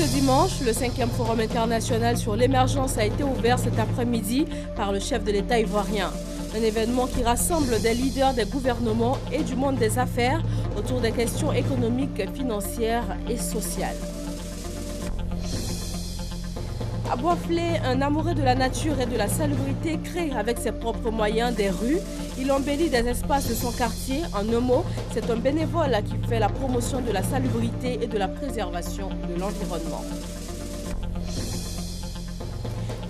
Ce dimanche, le 5e Forum international sur l'émergence a été ouvert cet après-midi par le chef de l'État ivoirien. Un événement qui rassemble des leaders des gouvernements et du monde des affaires autour des questions économiques, financières et sociales. À Boisflé, un amoureux de la nature et de la salubrité crée avec ses propres moyens des rues. Il embellit des espaces de son quartier. En un mot, c'est un bénévole qui fait la promotion de la salubrité et de la préservation de l'environnement.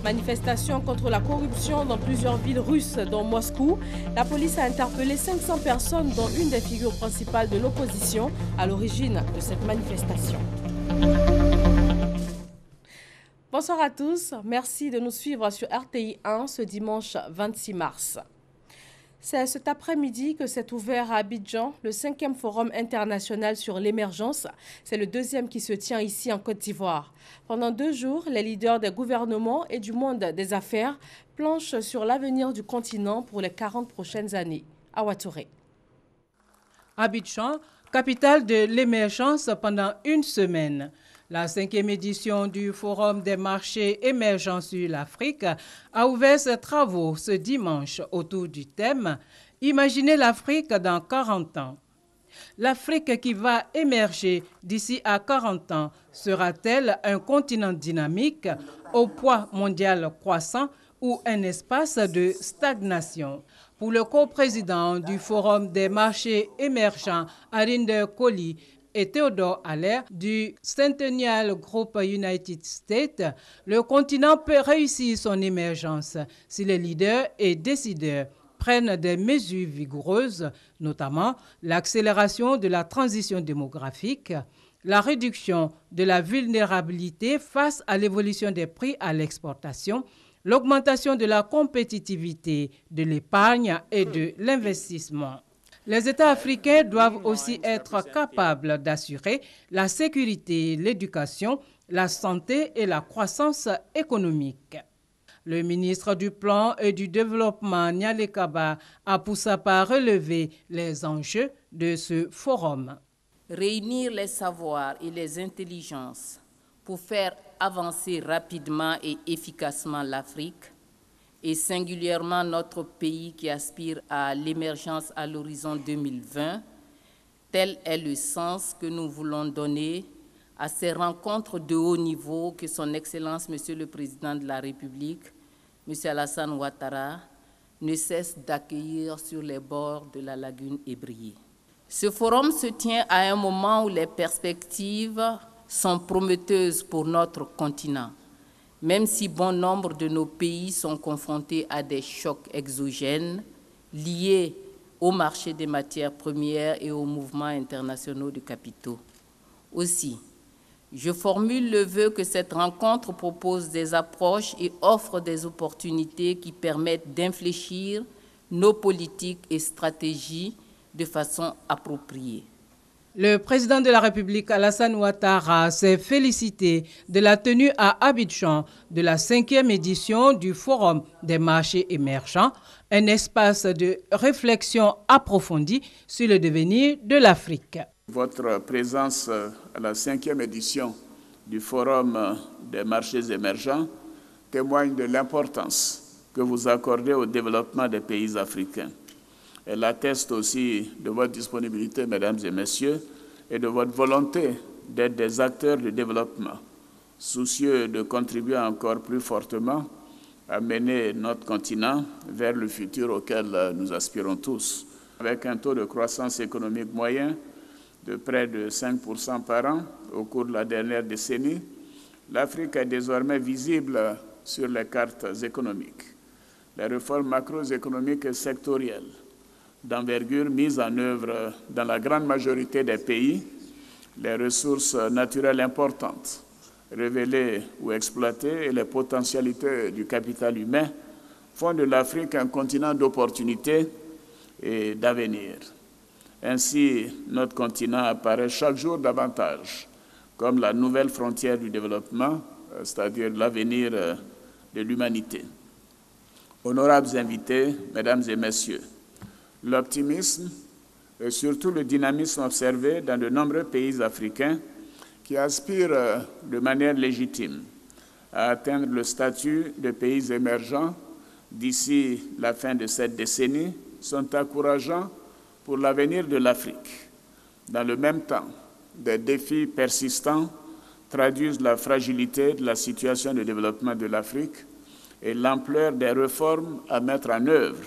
Manifestation contre la corruption dans plusieurs villes russes, dont Moscou. La police a interpellé 500 personnes, dont une des figures principales de l'opposition, à l'origine de cette manifestation. Bonsoir à tous, merci de nous suivre sur RTI 1 ce dimanche 26 mars. C'est cet après-midi que s'est ouvert à Abidjan le 5e Forum international sur l'émergence. C'est le deuxième qui se tient ici en Côte d'Ivoire. Pendant 2 jours, les leaders des gouvernements et du monde des affaires planchent sur l'avenir du continent pour les 40 prochaines années. Awa Touré. Abidjan, capitale de l'émergence pendant une semaine. La 5e édition du Forum des marchés émergents sur l'Afrique a ouvert ses travaux ce dimanche autour du thème « Imaginez l'Afrique dans 40 ans ». L'Afrique qui va émerger d'ici à 40 ans sera-t-elle un continent dynamique au poids mondial croissant ou un espace de stagnation? Pour le co-président du Forum des marchés émergents, Arinder Kohli, et Théodore Allaire du Centennial Group United States, le continent peut réussir son émergence si les leaders et décideurs prennent des mesures vigoureuses, notamment l'accélération de la transition démographique, la réduction de la vulnérabilité face à l'évolution des prix à l'exportation, l'augmentation de la compétitivité de l'épargne et de l'investissement. Les États africains doivent aussi être capables d'assurer la sécurité, l'éducation, la santé et la croissance économique. Le ministre du Plan et du Développement, Niale Kaba, a pour sa part relevé les enjeux de ce forum. Réunir les savoirs et les intelligences pour faire avancer rapidement et efficacement l'Afrique, et singulièrement notre pays qui aspire à l'émergence à l'horizon 2020, tel est le sens que nous voulons donner à ces rencontres de haut niveau que Son Excellence, Monsieur le Président de la République, Monsieur Alassane Ouattara, ne cesse d'accueillir sur les bords de la lagune Ébrié. Ce forum se tient à un moment où les perspectives sont prometteuses pour notre continent. Même si bon nombre de nos pays sont confrontés à des chocs exogènes liés au marché des matières premières et aux mouvements internationaux de capitaux. Aussi, je formule le vœu que cette rencontre propose des approches et offre des opportunités qui permettent d'infléchir nos politiques et stratégies de façon appropriée. Le président de la République, Alassane Ouattara, s'est félicité de la tenue à Abidjan de la 5e édition du Forum des marchés émergents, un espace de réflexion approfondie sur le devenir de l'Afrique. Votre présence à la 5e édition du Forum des marchés émergents témoigne de l'importance que vous accordez au développement des pays africains. Elle atteste aussi de votre disponibilité, mesdames et messieurs, et de votre volonté d'être des acteurs de développement, soucieux de contribuer encore plus fortement à mener notre continent vers le futur auquel nous aspirons tous. Avec un taux de croissance économique moyen de près de 5% par an au cours de la dernière décennie, l'Afrique est désormais visible sur les cartes économiques. Les réformes macroéconomiques et sectorielles d'envergure mise en œuvre dans la grande majorité des pays, les ressources naturelles importantes révélées ou exploitées et les potentialités du capital humain font de l'Afrique un continent d'opportunités et d'avenir. Ainsi, notre continent apparaît chaque jour davantage comme la nouvelle frontière du développement, c'est-à-dire l'avenir de l'humanité. Honorables invités, mesdames et messieurs, l'optimisme et surtout le dynamisme observé dans de nombreux pays africains qui aspirent de manière légitime à atteindre le statut de pays émergents d'ici la fin de cette décennie sont encourageants pour l'avenir de l'Afrique. Dans le même temps, des défis persistants traduisent la fragilité de la situation de développement de l'Afrique et l'ampleur des réformes à mettre en œuvre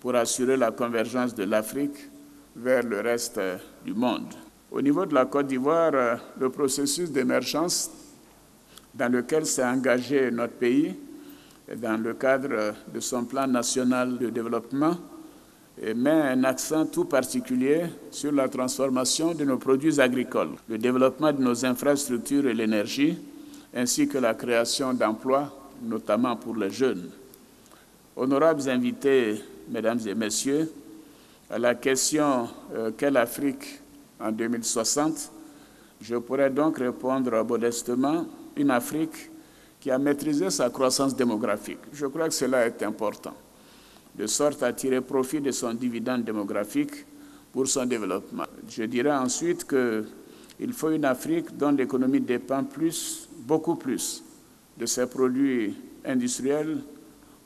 pour assurer la convergence de l'Afrique vers le reste du monde. Au niveau de la Côte d'Ivoire, le processus d'émergence dans lequel s'est engagé notre pays, dans le cadre de son plan national de développement, met un accent tout particulier sur la transformation de nos produits agricoles, le développement de nos infrastructures et l'énergie, ainsi que la création d'emplois, notamment pour les jeunes. Honorables invités, mesdames et messieurs, à la question « Quelle Afrique en 2060 ?» je pourrais donc répondre modestement « Une Afrique qui a maîtrisé sa croissance démographique ». Je crois que cela est important, de sorte à tirer profit de son dividende démographique pour son développement. Je dirais ensuite qu'il faut une Afrique dont l'économie dépend beaucoup plus de ses produits industriels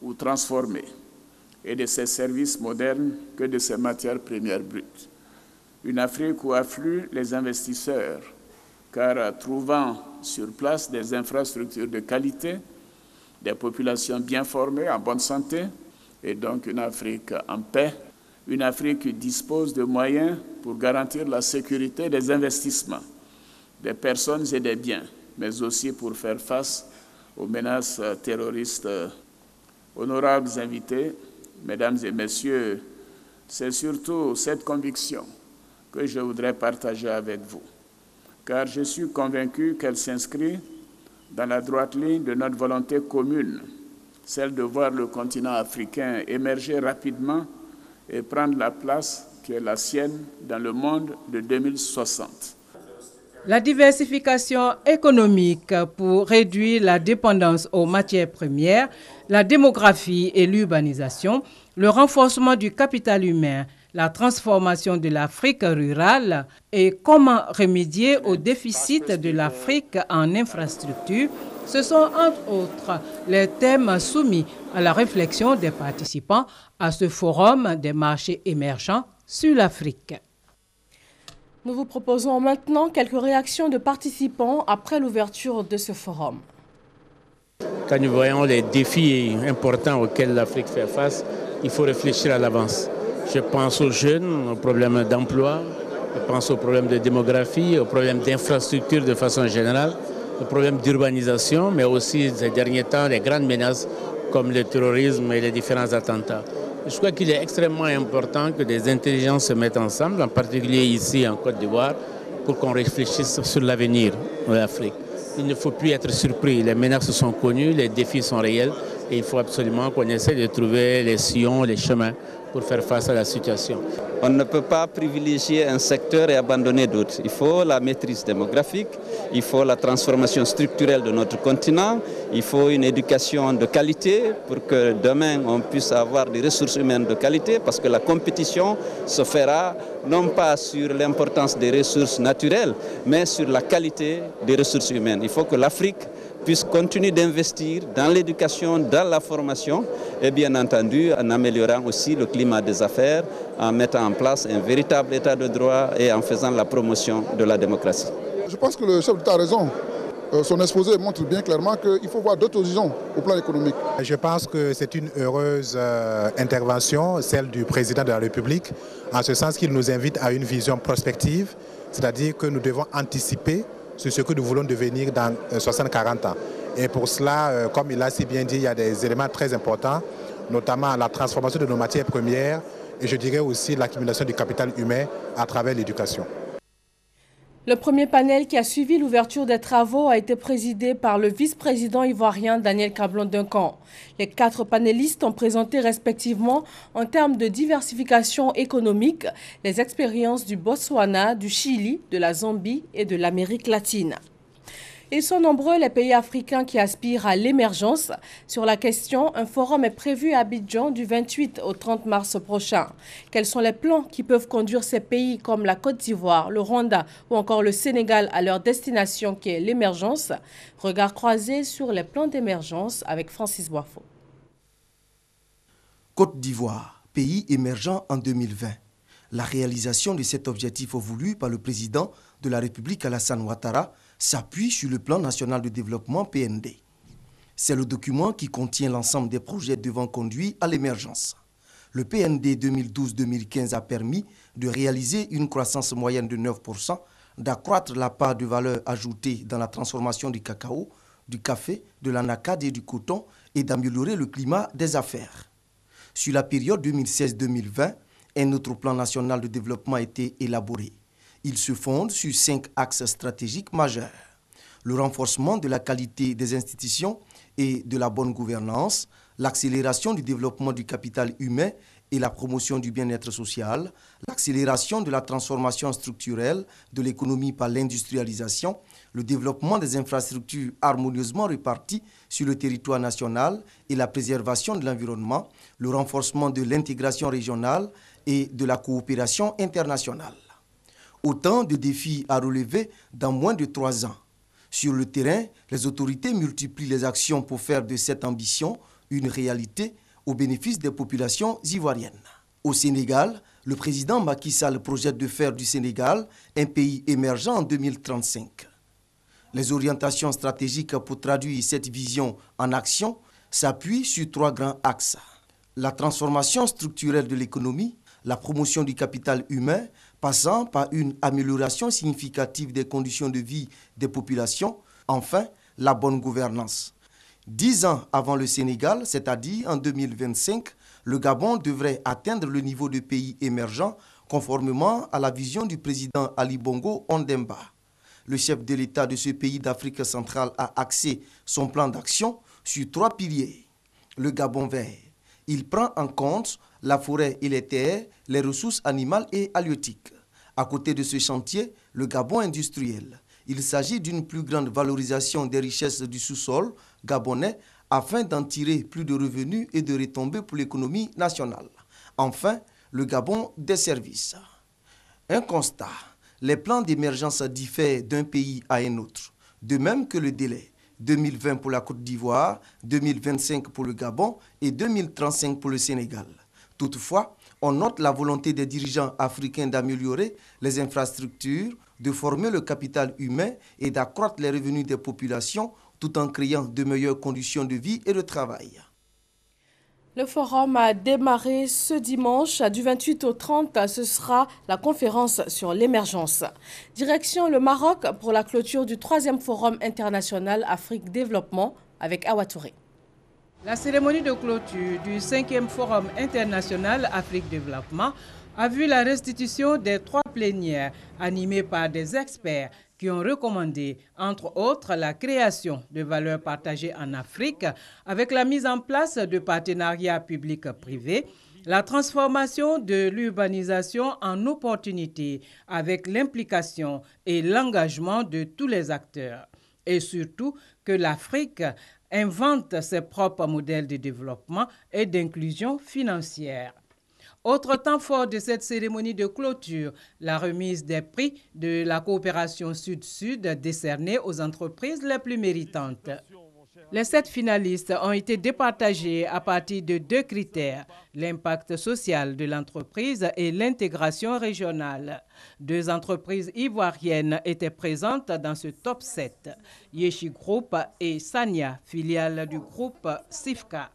ou transformés et de ses services modernes que de ses matières premières brutes. Une Afrique où affluent les investisseurs, car trouvant sur place des infrastructures de qualité, des populations bien formées, en bonne santé, et donc une Afrique en paix, une Afrique qui dispose de moyens pour garantir la sécurité des investissements, des personnes et des biens, mais aussi pour faire face aux menaces terroristes. Honorables invités, mesdames et messieurs, c'est surtout cette conviction que je voudrais partager avec vous, car je suis convaincu qu'elle s'inscrit dans la droite ligne de notre volonté commune, celle de voir le continent africain émerger rapidement et prendre la place qui est la sienne dans le monde de 2060. La diversification économique pour réduire la dépendance aux matières premières, la démographie et l'urbanisation, le renforcement du capital humain, la transformation de l'Afrique rurale et comment remédier au déficit de l'Afrique en infrastructures, ce sont entre autres les thèmes soumis à la réflexion des participants à ce forum des marchés émergents sur l'Afrique. Nous vous proposons maintenant quelques réactions de participants après l'ouverture de ce forum. Quand nous voyons les défis importants auxquels l'Afrique fait face, il faut réfléchir à l'avance. Je pense aux jeunes, aux problèmes d'emploi, je pense aux problèmes de démographie, aux problèmes d'infrastructure de façon générale, aux problèmes d'urbanisation, mais aussi ces derniers temps, les grandes menaces comme le terrorisme et les différents attentats. Je crois qu'il est extrêmement important que des intelligences se mettent ensemble, en particulier ici en Côte d'Ivoire, pour qu'on réfléchisse sur l'avenir de l'Afrique. Il ne faut plus être surpris, les menaces sont connues, les défis sont réels et il faut absolument qu'on essaie de trouver les sillons, les chemins pour faire face à la situation. On ne peut pas privilégier un secteur et abandonner d'autres. Il faut la maîtrise démographique, il faut la transformation structurelle de notre continent, il faut une éducation de qualité pour que demain on puisse avoir des ressources humaines de qualité parce que la compétition se fera non pas sur l'importance des ressources naturelles, mais sur la qualité des ressources humaines. Il faut que l'Afrique puisse continuer d'investir dans l'éducation, dans la formation et bien entendu en améliorant aussi le climat des affaires, en mettant en place un véritable état de droit et en faisant la promotion de la démocratie. Je pense que le chef d'État a raison. Son exposé montre bien clairement qu'il faut voir d'autres horizons au plan économique. Je pense que c'est une heureuse intervention, celle du président de la République, en ce sens qu'il nous invite à une vision prospective, c'est-à-dire que nous devons anticiper sur ce que nous voulons devenir dans 60-40 ans. Et pour cela, comme il a si bien dit, il y a des éléments très importants, notamment la transformation de nos matières premières et je dirais aussi l'accumulation du capital humain à travers l'éducation. Le premier panel qui a suivi l'ouverture des travaux a été présidé par le vice-président ivoirien Daniel Cablon-Duncan. Les 4 panélistes ont présenté respectivement, en termes de diversification économique, les expériences du Botswana, du Chili, de la Zambie et de l'Amérique latine. Ils sont nombreux les pays africains qui aspirent à l'émergence. Sur la question, un forum est prévu à Abidjan du 28 au 30 mars prochain. Quels sont les plans qui peuvent conduire ces pays comme la Côte d'Ivoire, le Rwanda ou encore le Sénégal à leur destination qui est l'émergence? Regard croisé sur les plans d'émergence avec Francis Boifo. Côte d'Ivoire, pays émergent en 2020. La réalisation de cet objectif voulu par le président de la République Alassane Ouattara s'appuie sur le plan national de développement PND. C'est le document qui contient l'ensemble des projets devant conduire à l'émergence. Le PND 2012-2015 a permis de réaliser une croissance moyenne de 9%, d'accroître la part de valeur ajoutée dans la transformation du cacao, du café, de l'anacade et du coton et d'améliorer le climat des affaires. Sur la période 2016-2020, un autre plan national de développement a été élaboré. Il se fonde sur 5 axes stratégiques majeurs. Le renforcement de la qualité des institutions et de la bonne gouvernance, l'accélération du développement du capital humain et la promotion du bien-être social, l'accélération de la transformation structurelle de l'économie par l'industrialisation, le développement des infrastructures harmonieusement réparties sur le territoire national et la préservation de l'environnement, le renforcement de l'intégration régionale et de la coopération internationale. Autant de défis à relever dans moins de 3 ans. Sur le terrain, les autorités multiplient les actions pour faire de cette ambition une réalité au bénéfice des populations ivoiriennes. Au Sénégal, le président Macky Sall projette de faire du Sénégal un pays émergent en 2035. Les orientations stratégiques pour traduire cette vision en action s'appuient sur 3 grands axes. La transformation structurelle de l'économie, la promotion du capital humain, passant par une amélioration significative des conditions de vie des populations, enfin, la bonne gouvernance. 10 ans avant le Sénégal, c'est-à-dire en 2025, le Gabon devrait atteindre le niveau de pays émergent conformément à la vision du président Ali Bongo Ondimba. Le chef de l'État de ce pays d'Afrique centrale a axé son plan d'action sur 3 piliers. Le Gabon vert. Il prend en compte la forêt et les terres, les ressources animales et halieutiques. À côté de ce chantier, le Gabon industriel. Il s'agit d'une plus grande valorisation des richesses du sous-sol gabonais afin d'en tirer plus de revenus et de retombées pour l'économie nationale. Enfin, le Gabon des services. Un constat, les plans d'émergence diffèrent d'un pays à un autre, de même que le délai. 2020 pour la Côte d'Ivoire, 2025 pour le Gabon et 2035 pour le Sénégal. Toutefois, on note la volonté des dirigeants africains d'améliorer les infrastructures, de former le capital humain et d'accroître les revenus des populations tout en créant de meilleures conditions de vie et de travail. Le forum a démarré ce dimanche du 28 au 30. Ce sera la conférence sur l'émergence. Direction le Maroc pour la clôture du 3e forum international Afrique Développement avec Awa Touré. La cérémonie de clôture du 5e forum international Afrique Développement a vu la restitution des 3 plénières animées par des experts qui ont recommandé, entre autres, la création de valeurs partagées en Afrique avec la mise en place de partenariats publics-privés, la transformation de l'urbanisation en opportunité avec l'implication et l'engagement de tous les acteurs. Et surtout, que l'Afrique invente ses propres modèles de développement et d'inclusion financière. Autre temps fort de cette cérémonie de clôture, la remise des prix de la coopération Sud-Sud décernés aux entreprises les plus méritantes. Les 7 finalistes ont été départagés à partir de 2 critères, l'impact social de l'entreprise et l'intégration régionale. 2 entreprises ivoiriennes étaient présentes dans ce top 7, Yeshi Group et Sania, filiale du groupe Sifka.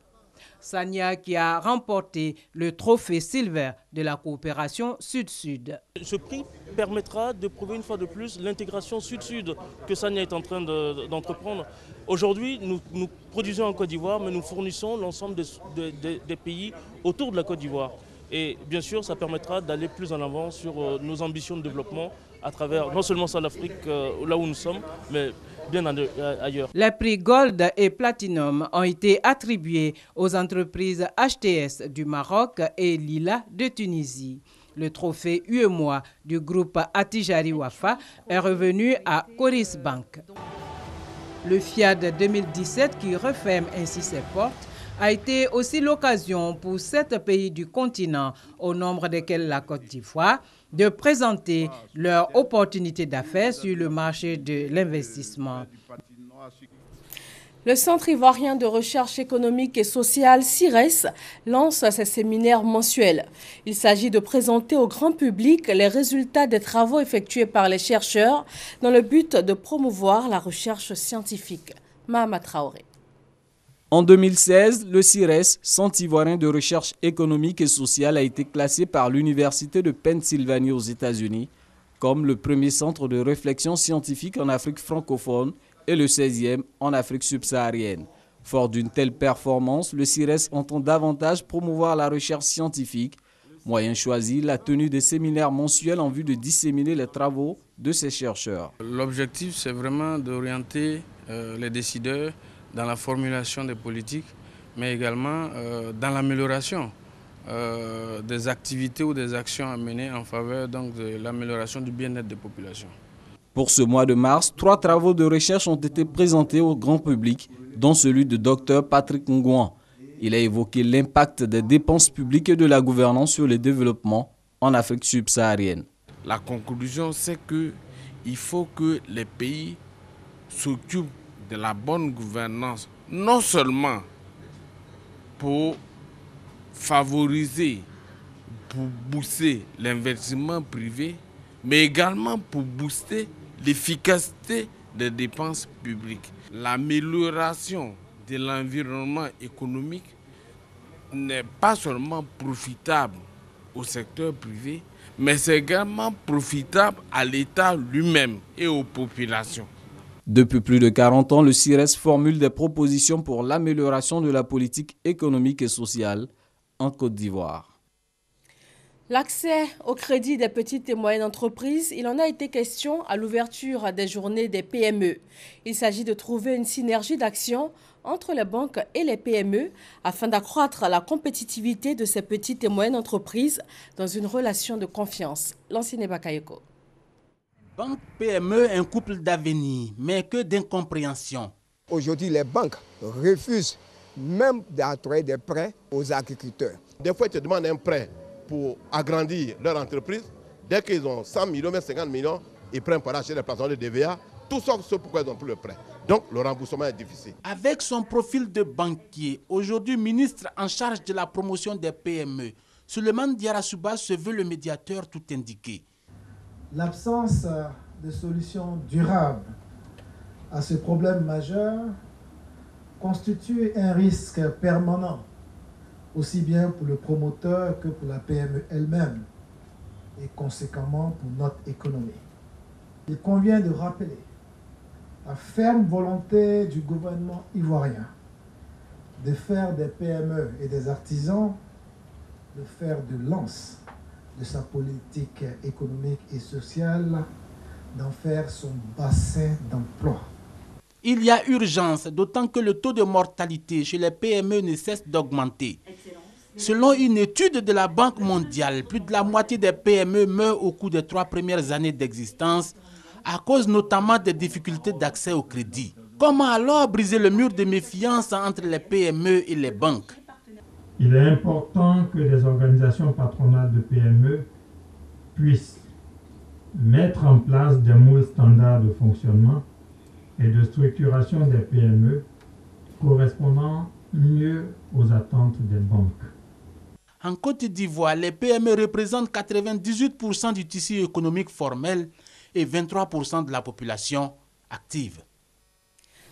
Sania qui a remporté le trophée Silver de la coopération Sud-Sud. Ce prix permettra de prouver une fois de plus l'intégration Sud-Sud que Sania est en train d'entreprendre. Aujourd'hui, nous produisons en Côte d'Ivoire, mais nous fournissons l'ensemble des pays autour de la Côte d'Ivoire. Et bien sûr, ça permettra d'aller plus en avant sur nos ambitions de développement à travers non seulement ça l'Afrique, là où nous sommes, mais bien ailleurs. Les prix Gold et Platinum ont été attribués aux entreprises HTS du Maroc et Lila de Tunisie. Le trophée UEMOA du groupe Attijari Wafa est revenu à Coris Bank. Le FIAD 2017, qui referme ainsi ses portes, a été aussi l'occasion pour 7 pays du continent, au nombre desquels la Côte d'Ivoire, de présenter leurs opportunités d'affaires sur le marché de l'investissement. Le Centre ivoirien de recherche économique et sociale, CIRES, lance ses séminaires mensuels. Il s'agit de présenter au grand public les résultats des travaux effectués par les chercheurs dans le but de promouvoir la recherche scientifique. Mahama Traoré. En 2016, le CIRES, Centre ivoirien de recherche économique et sociale, a été classé par l'Université de Pennsylvanie aux États-Unis comme le premier centre de réflexion scientifique en Afrique francophone et le 16e en Afrique subsaharienne. Fort d'une telle performance, le CIRES entend davantage promouvoir la recherche scientifique. Moyen choisi, la tenue des séminaires mensuels en vue de disséminer les travaux de ces chercheurs. L'objectif, c'est vraiment d'orienter les décideurs dans la formulation des politiques, mais également dans l'amélioration des activités ou des actions à mener en faveur donc, de l'amélioration du bien-être des populations. Pour ce mois de mars, 3 travaux de recherche ont été présentés au grand public, dont celui de Dr Patrick Ngouan. Il a évoqué l'impact des dépenses publiques et de la gouvernance sur le développement en Afrique subsaharienne. La conclusion, c'est qu'il faut que les pays s'occupent de la bonne gouvernance, non seulement pour favoriser, pour booster l'investissement privé, mais également pour booster l'efficacité des dépenses publiques. L'amélioration de l'environnement économique n'est pas seulement profitable au secteur privé, mais c'est également profitable à l'État lui-même et aux populations. Depuis plus de 40 ans, le CIRES formule des propositions pour l'amélioration de la politique économique et sociale en Côte d'Ivoire. L'accès au crédit des petites et moyennes entreprises, il en a été question à l'ouverture des journées des PME. Il s'agit de trouver une synergie d'action entre les banques et les PME afin d'accroître la compétitivité de ces petites et moyennes entreprises dans une relation de confiance. Lancine Bakayoko. Banque PME, un couple d'avenir, mais que d'incompréhension. Aujourd'hui, les banques refusent même d'octroyer des prêts aux agriculteurs. Des fois, ils te demandent un prêt pour agrandir leur entreprise. Dès qu'ils ont 100 millions, même 50 millions, ils prennent pour acheter des plateformes de DVA, tout sauf ce pourquoi ils n'ont plus le prêt. Donc le remboursement est difficile. Avec son profil de banquier, aujourd'hui ministre en charge de la promotion des PME, Souleymane Diarra-Souba se veut le médiateur tout indiqué. L'absence de solutions durables à ce problème majeur constitue un risque permanent, aussi bien pour le promoteur que pour la PME elle-même et conséquemment pour notre économie. Il convient de rappeler la ferme volonté du gouvernement ivoirien de faire des PME et des artisans le fer de lance de sa politique économique et sociale, d'en faire son bassin d'emploi. Il y a urgence, d'autant que le taux de mortalité chez les PME ne cesse d'augmenter. Selon une étude de la Banque mondiale, plus de la moitié des PME meurent au cours des 3 premières années d'existence, à cause notamment des difficultés d'accès au crédit. Comment alors briser le mur de méfiance entre les PME et les banques? Il est important que les organisations patronales de PME puissent mettre en place des moules standards de fonctionnement et de structuration des PME correspondant mieux aux attentes des banques. En Côte d'Ivoire, les PME représentent 98% du tissu économique formel et 23% de la population active.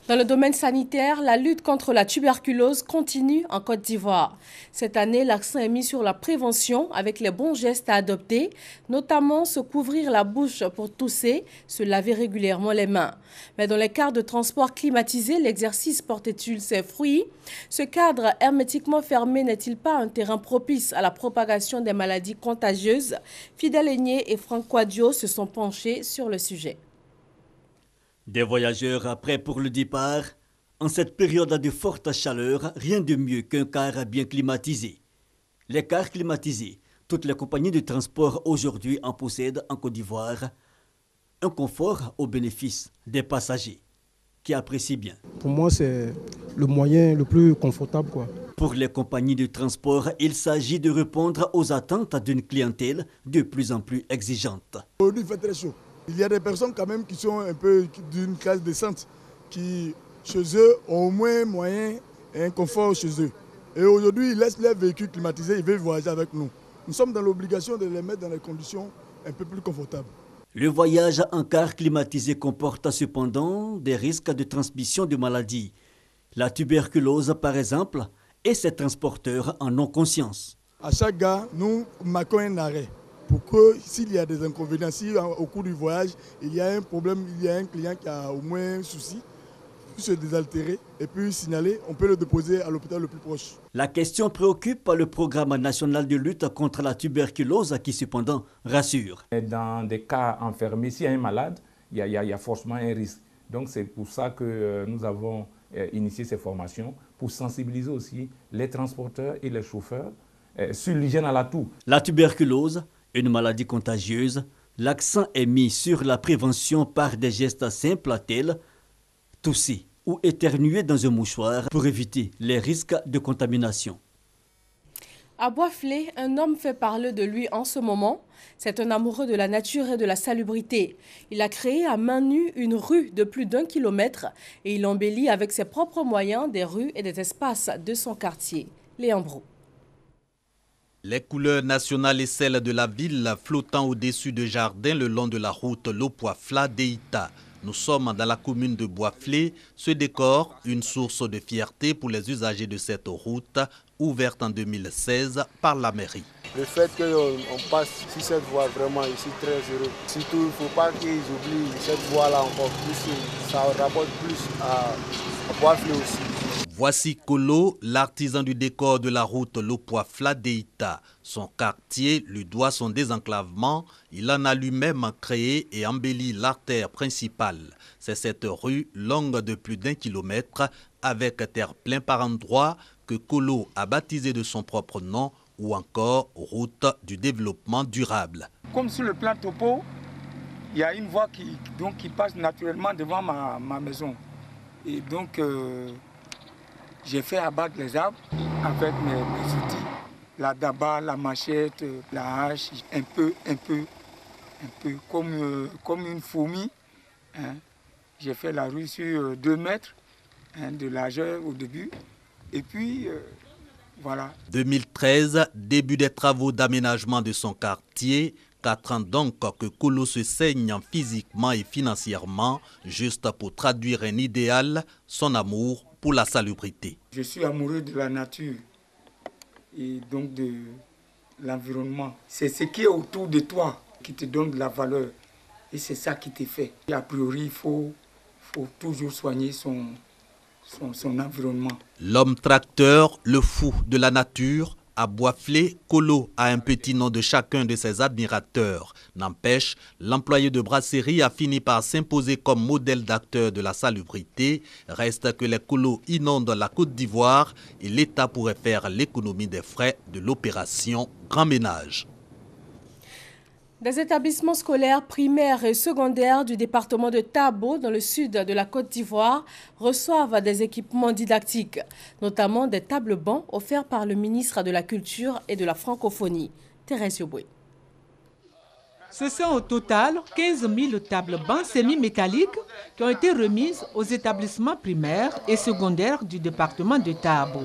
Dans le domaine sanitaire, la lutte contre la tuberculose continue en Côte d'Ivoire. Cette année, l'accent est mis sur la prévention avec les bons gestes à adopter, notamment se couvrir la bouche pour tousser, se laver régulièrement les mains. Mais dans les cars de transport climatisés, l'exercice porte-t-il ses fruits? Ce cadre hermétiquement fermé n'est-il pas un terrain propice à la propagation des maladies contagieuses? Fidèle Aigné et Franck Quadio se sont penchés sur le sujet. Des voyageurs prêts pour le départ. En cette période de forte chaleur, rien de mieux qu'un car bien climatisé. Les cars climatisés, toutes les compagnies de transport aujourd'hui en possèdent en Côte d'Ivoire. Un confort au bénéfice des passagers. qui apprécient bien. Pour moi, c'est le moyen le plus confortable, quoi. Pour les compagnies de transport, il s'agit de répondre aux attentes d'une clientèle de plus en plus exigeante. Aujourd'hui, il fait très chaud. Il y a des personnes quand même qui sont un peu d'une classe décente, qui chez eux ont au moins moyen et un confort chez eux. Et aujourd'hui, ils laissent les véhicules climatisés, ils veulent voyager avec nous. Nous sommes dans l'obligation de les mettre dans des conditions un peu plus confortables. Le voyage en car climatisé comporte cependant des risques de transmission de maladies. La tuberculose, par exemple, et ses transporteurs en ont conscience. À chaque gare, nous marquons un arrêt pour que s'il y a des inconvénients, si au cours du voyage, il y a un problème, il y a un client qui a au moins un souci, se désaltérer et puis signaler, on peut le déposer à l'hôpital le plus proche. La question préoccupe le programme national de lutte contre la tuberculose qui cependant rassure. Dans des cas enfermés, s'il y a un malade, il y a forcément un risque. Donc c'est pour ça que nous avons initié ces formations pour sensibiliser aussi les transporteurs et les chauffeurs sur l'hygiène à la toux. La tuberculose, une maladie contagieuse, l'accent est mis sur la prévention par des gestes simples tels tousser ou éternuer dans un mouchoir pour éviter les risques de contamination. À Boisflé, un homme fait parler de lui en ce moment. C'est un amoureux de la nature et de la salubrité. Il a créé à main nue une rue de plus d'1 kilomètre et il embellit avec ses propres moyens des rues et des espaces de son quartier. Léon Brou. Les couleurs nationales et celles de la ville flottant au-dessus de jardins le long de la route Lopoafla-Deïta. Nous sommes dans la commune de Boisflé. Ce décor, une source de fierté pour les usagers de cette route, ouverte en 2016 par la mairie. Le fait qu'on passe sur cette voie, vraiment, je suis très heureux. Surtout, il ne faut pas qu'ils oublient cette voie-là encore plus. Ça rapporte plus à Boisflé aussi. Voici Kolo, l'artisan du décor de la route Lopoafla-Deïta. Son quartier lui doit son désenclavement. Il en a lui-même créé et embelli l'artère principale. C'est cette rue longue de plus d'1 kilomètre avec terre-plein par endroits que Kolo a baptisé de son propre nom ou encore route du développement durable. Comme sur le plan topo, il y a une voie qui passe naturellement devant ma maison. Et donc, j'ai fait abattre les arbres avec mes outils. La daba, la machette, la hache, un peu comme une fourmi. Hein. J'ai fait la rue sur 2 mètres de largeur au début. Et puis, voilà. 2013, début des travaux d'aménagement de son quartier. 4 ans donc que Kolo se saigne physiquement et financièrement, juste pour traduire un idéal, son amour pour la salubrité. Je suis amoureux de la nature et donc de l'environnement. C'est ce qui est autour de toi qui te donne de la valeur et c'est ça qui te fait. Et a priori, il faut toujours soigner son environnement. L'homme tracteur, le fou de la nature. À Boisflé, Kolo a un petit nom de chacun de ses admirateurs. N'empêche, l'employé de brasserie a fini par s'imposer comme modèle d'acteur de la salubrité. Reste que les Kolos inondent la Côte d'Ivoire et l'État pourrait faire l'économie des frais de l'opération Grand Ménage. Des établissements scolaires primaires et secondaires du département de Tabo, dans le sud de la Côte d'Ivoire, reçoivent des équipements didactiques, notamment des tables-bancs offerts par le ministre de la Culture et de la Francophonie, Thérèse Yoboué. Ce sont au total 15 000 tables-bancs semi-métalliques qui ont été remises aux établissements primaires et secondaires du département de Tabo.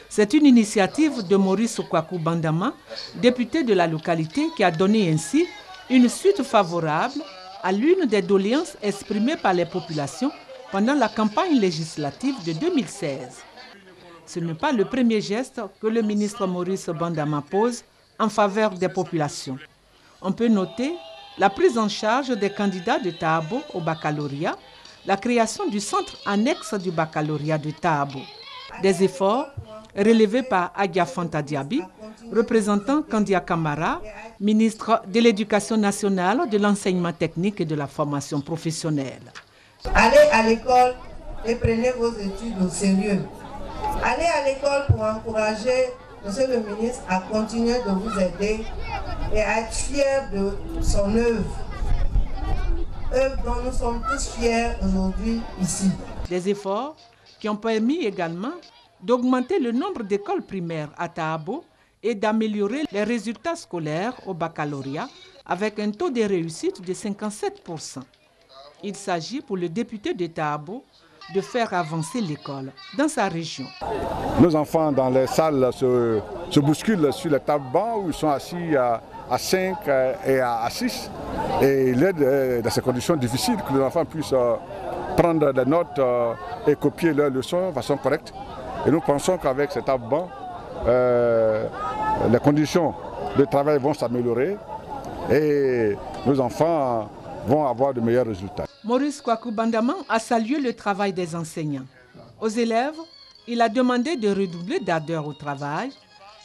C'est une initiative de Maurice Okwaku Bandama, député de la localité, qui a donné ainsi une suite favorable à l'une des doléances exprimées par les populations pendant la campagne législative de 2016. Ce n'est pas le premier geste que le ministre Maurice Bandama pose en faveur des populations. On peut noter la prise en charge des candidats de Tabo au baccalauréat, la création du centre annexe du baccalauréat de Tabo. Des efforts relevés par Agia Fanta Diaby, représentant Kandia Kamara, ministre de l'Éducation nationale, de l'enseignement technique et de la formation professionnelle. Allez à l'école et prenez vos études au sérieux. Allez à l'école pour encourager Monsieur le ministre à continuer de vous aider et à être fier de son œuvre. Œuvre dont nous sommes tous fiers aujourd'hui ici. Des efforts qui ont permis également d'augmenter le nombre d'écoles primaires à Tahabo et d'améliorer les résultats scolaires au baccalauréat avec un taux de réussite de 57%. Il s'agit pour le député de Tahabo de faire avancer l'école dans sa région. Nos enfants dans les salles se bousculent sur les tables bancs où ils sont assis à 5 et à 6. Et il est dans ces conditions difficiles que les enfants puissent prendre des notes et copier leurs leçons de façon correcte. Et nous pensons qu'avec ces tables bancs, les conditions de travail vont s'améliorer et nos enfants vont avoir de meilleurs résultats. Maurice Kwaku Bandaman a salué le travail des enseignants. Aux élèves, il a demandé de redoubler d'ardeur au travail,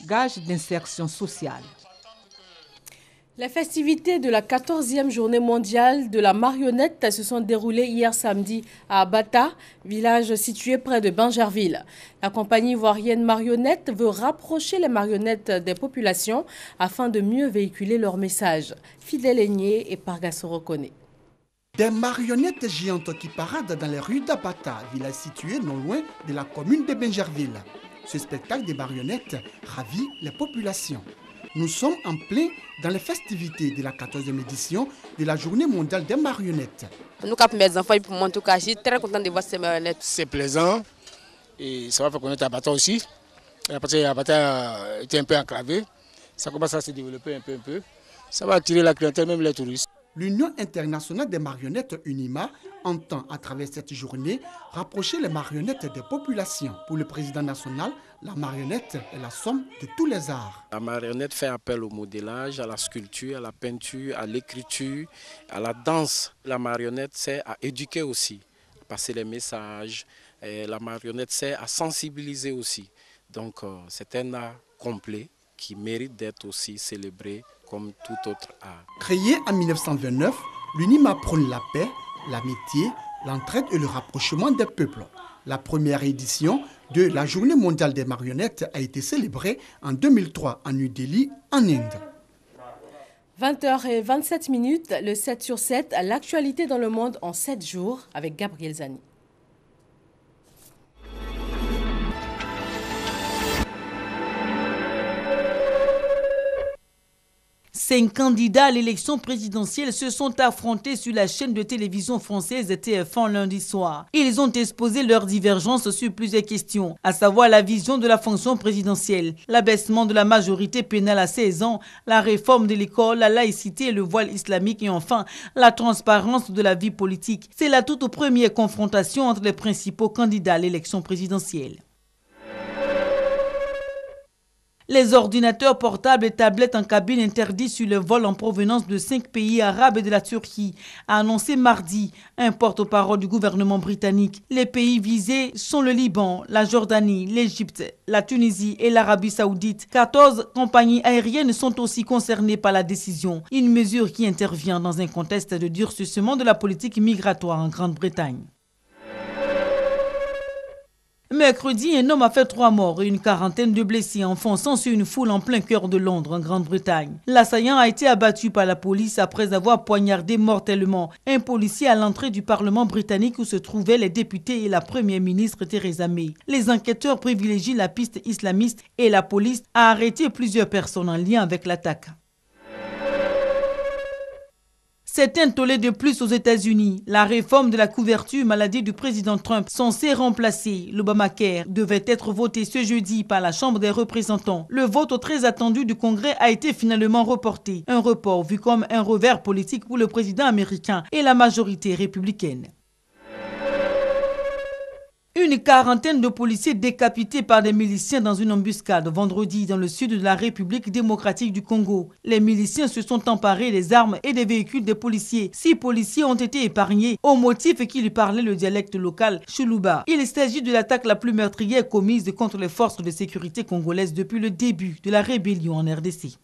gage d'insertion sociale. Les festivités de la 14e journée mondiale de la marionnette se sont déroulées hier samedi à Bata, village situé près de Bingerville. La compagnie ivoirienne Marionnette veut rapprocher les marionnettes des populations afin de mieux véhiculer leur message. Fidèle Aigné et Pargassoro Kone. Des marionnettes géantes qui paradent dans les rues d'Abata, village situé non loin de la commune de Bingerville. Ce spectacle des marionnettes ravit les populations. Nous sommes en plein dans les festivités de la 14e édition de la Journée mondiale des marionnettes. Nous, comme mes enfants, pour moi en tout cas, je suis très content de voir ces marionnettes. C'est plaisant et ça va faire connaître Abata aussi. Parce que Abata était un peu enclavé. Ça commence à se développer un peu. Ça va attirer la clientèle, même les touristes. L'Union internationale des marionnettes UNIMA entend à travers cette journée rapprocher les marionnettes des populations. Pour le président national, la marionnette est la somme de tous les arts. La marionnette fait appel au modélage, à la sculpture, à la peinture, à l'écriture, à la danse. La marionnette sert à éduquer aussi, à passer les messages. Et la marionnette sert à sensibiliser aussi. Donc c'est un art complet qui mérite d'être aussi célébré comme tout autre art. Créé en 1929, l'UNIMA prône la paix, l'amitié, l'entraide et le rapprochement des peuples. La première édition de la Journée mondiale des marionnettes a été célébrée en 2003 à New Delhi, en Inde. 20h27, le 7 sur 7, l'actualité dans le monde en 7 jours avec Gabriel Zani. 5 candidats à l'élection présidentielle se sont affrontés sur la chaîne de télévision française TF1 lundi soir. Ils ont exposé leurs divergences sur plusieurs questions, à savoir la vision de la fonction présidentielle, l'abaissement de la majorité pénale à 16 ans, la réforme de l'école, la laïcité et le voile islamique et enfin la transparence de la vie politique. C'est la toute première confrontation entre les principaux candidats à l'élection présidentielle. Les ordinateurs portables et tablettes en cabine interdits sur le vol en provenance de 5 pays arabes et de la Turquie, a annoncé mardi un porte-parole du gouvernement britannique. Les pays visés sont le Liban, la Jordanie, l'Égypte, la Tunisie et l'Arabie saoudite. 14 compagnies aériennes sont aussi concernées par la décision. Une mesure qui intervient dans un contexte de durcissement de la politique migratoire en Grande-Bretagne. Mercredi, un homme a fait 3 morts et une quarantaine de blessés en fonçant sur une foule en plein cœur de Londres, en Grande-Bretagne. L'assaillant a été abattu par la police après avoir poignardé mortellement un policier à l'entrée du Parlement britannique où se trouvaient les députés et la première ministre Theresa May. Les enquêteurs privilégient la piste islamiste et la police a arrêté plusieurs personnes en lien avec l'attaque. C'est un tollé de plus aux États-Unis. La réforme de la couverture maladie du président Trump, censée remplacer l'Obamacare, devait être votée ce jeudi par la Chambre des représentants. Le vote très attendu du Congrès a été finalement reporté. Un report vu comme un revers politique pour le président américain et la majorité républicaine. Une quarantaine de policiers décapités par des miliciens dans une embuscade vendredi dans le sud de la République démocratique du Congo. Les miliciens se sont emparés des armes et des véhicules des policiers. 6 policiers ont été épargnés au motif qu'ils parlaient le dialecte local Chuluba. Il s'agit de l'attaque la plus meurtrière commise contre les forces de sécurité congolaises depuis le début de la rébellion en RDC.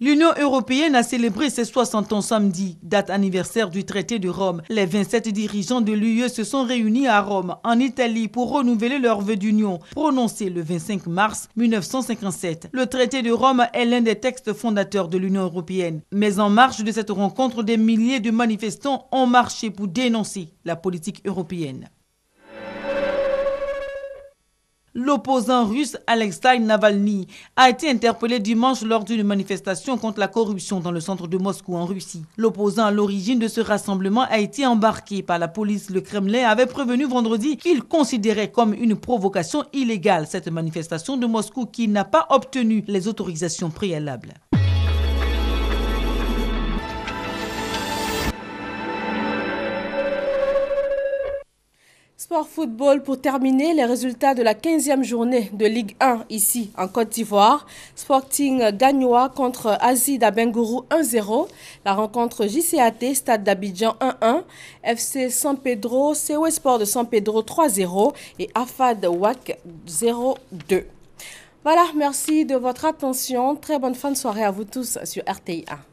L'Union européenne a célébré ses 60 ans samedi, date anniversaire du traité de Rome. Les 27 dirigeants de l'UE se sont réunis à Rome, en Italie, pour renouveler leur vœu d'union, prononcé le 25 mars 1957. Le traité de Rome est l'un des textes fondateurs de l'Union européenne. Mais en marge de cette rencontre, des milliers de manifestants ont marché pour dénoncer la politique européenne. L'opposant russe Alexei Navalny a été interpellé dimanche lors d'une manifestation contre la corruption dans le centre de Moscou en Russie. L'opposant à l'origine de ce rassemblement a été embarqué par la police. Le Kremlin avait prévenu vendredi qu'il considérait comme une provocation illégale cette manifestation de Moscou qui n'a pas obtenu les autorisations préalables. Sport football pour terminer, les résultats de la 15e journée de Ligue 1 ici en Côte d'Ivoire. Sporting Gagnois contre Azid Abengourou 1-0. La rencontre JCAT Stade d'Abidjan 1-1. FC San Pedro, COE Sport de San Pedro 3-0 et AFAD WAC 0-2. Voilà, merci de votre attention. Très bonne fin de soirée à vous tous sur RTI 1.